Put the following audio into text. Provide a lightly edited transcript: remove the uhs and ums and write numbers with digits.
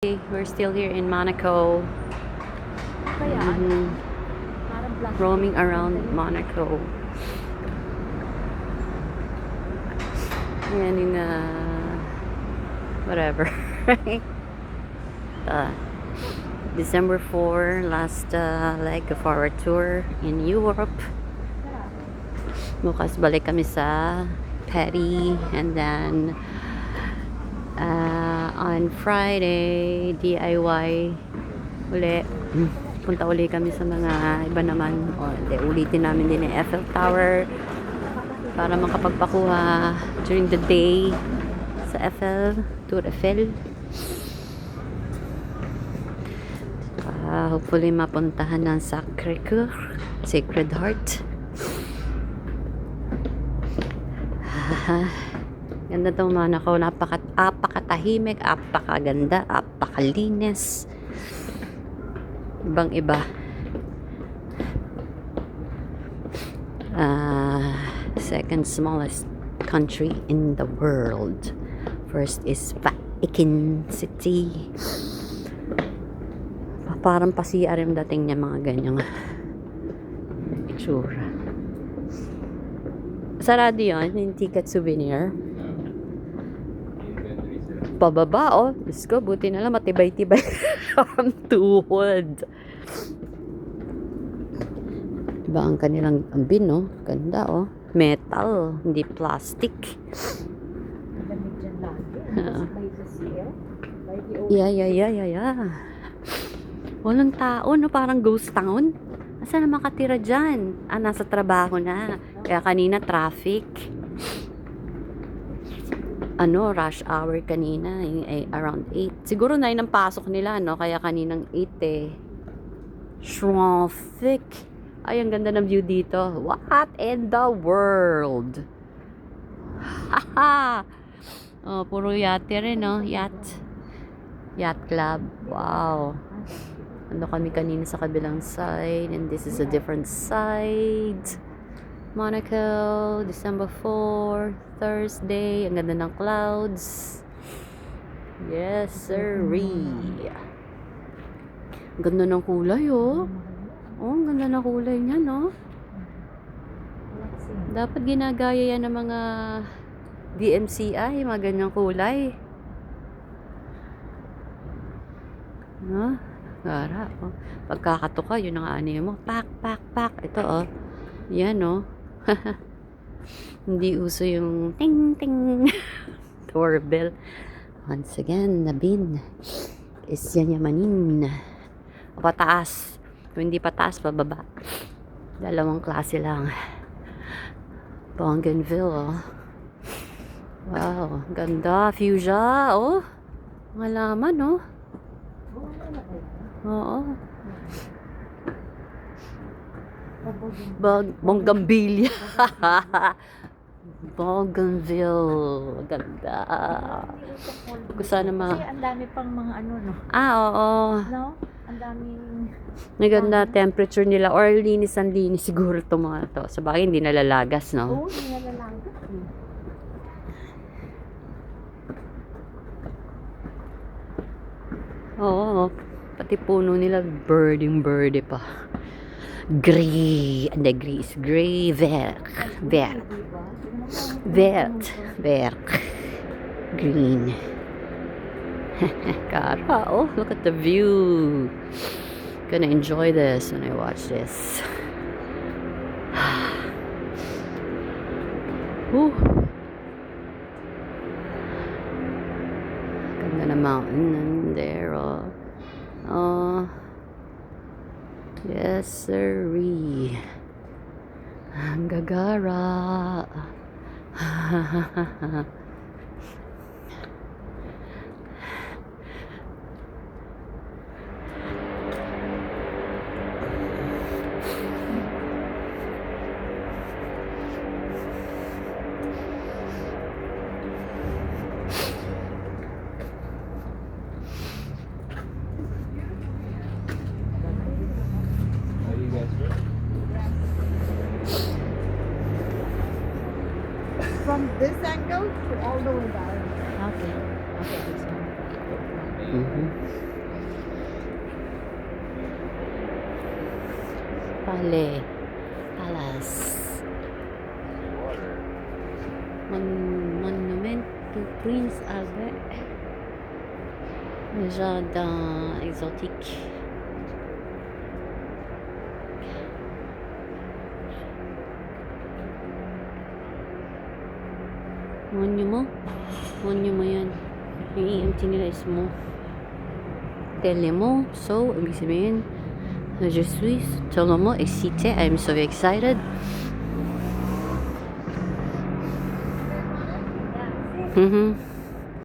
We're still here in Monaco. Mhm. Roaming around Monaco. And in whatever. December 4, last leg of our tour in Europe. Bukas balik kami sa Paris, and then on Friday DIY uli. Punta uli kami sa mga iba naman, o ulitin namin din yung Eiffel Tower para makapagpakuha during the day sa Tour Eiffel. Hopefully mapuntahan ng Sacré-Cœur, Sacred Heart. Ganda itong Monaco, napakatahimik, napakaganda, napakalinis, ibang iba. Second smallest country in the world. First is Vatican City. Parang pa-CR yung dating niya, mga ganyang itsura. Sarado yun, yung ticket souvenir. Pababa, oh. Diyos ko, buti na lang matibay-tibay ang tuhod. Diba ang kanilang ambin, no? Ganda, oh. Metal, hindi plastic. Yeah. Walang tao, no? Parang ghost town. Asa na makatira dyan? Nasa trabaho na. Kaya kanina traffic. Rush hour kanina, around 8. Siguro 9 ang pasok nila, no? Kaya kaninang 8 eh. Traffic. Ay, ang ganda ng view dito. What in the world? Haha! Oh, puro yate rin, no? Yacht club. Wow. Kami kanina sa kabilang side, and this is a different side. Monaco, December 4, Thursday. Ang ganda ng clouds. Yes, sirree. Ang ganda ng kulay, oh. Oh, ang ganda ng kulay niya, no? Dapat ginagaya yan ng mga DMCI, mga ganyang kulay. No? Gara, oh. Pagkakatuka, yun ang ano mo. Pak. Ito, oh. Yan, oh. Hindi uso yung ting doorbell. Once again, Nabin is yanyamanin. Pataas. Kung hindi pataas, pababa. Dalawang klase lang. Bougainville, oh. Wow, ganda. Fuchsia, oh. Mga laman, oh. Oo. Bougainville. Bougainville. Ganda. Gusto na Kasi ang dami pang mga ano, no? Oo. No? Ang daming... Maganda temperature nila, or linis siguro itong mga to. Sa bagay, hindi nalalagas, no? Oo, hindi nalalagas. Oo. Pati puno nila, birdie pa. Gray. Hindi, gray is gray. Vert. Green. Kara, oh, look at the view. Gonna enjoy this when I watch this. Ganda na mountain there, oh. Oh. Yes, sirree. Ang gagara. From this angle to all the way down. Okay. Okay, this one. Mm-hmm. Palais. Palace. Monument to Prince Albert. Le jardin exotique. Monument. Monument yan. Yung EMT nila is mo. Tellement. So, ibig sabihin, je suis tellement excité. I'm so excited. Mm-hmm.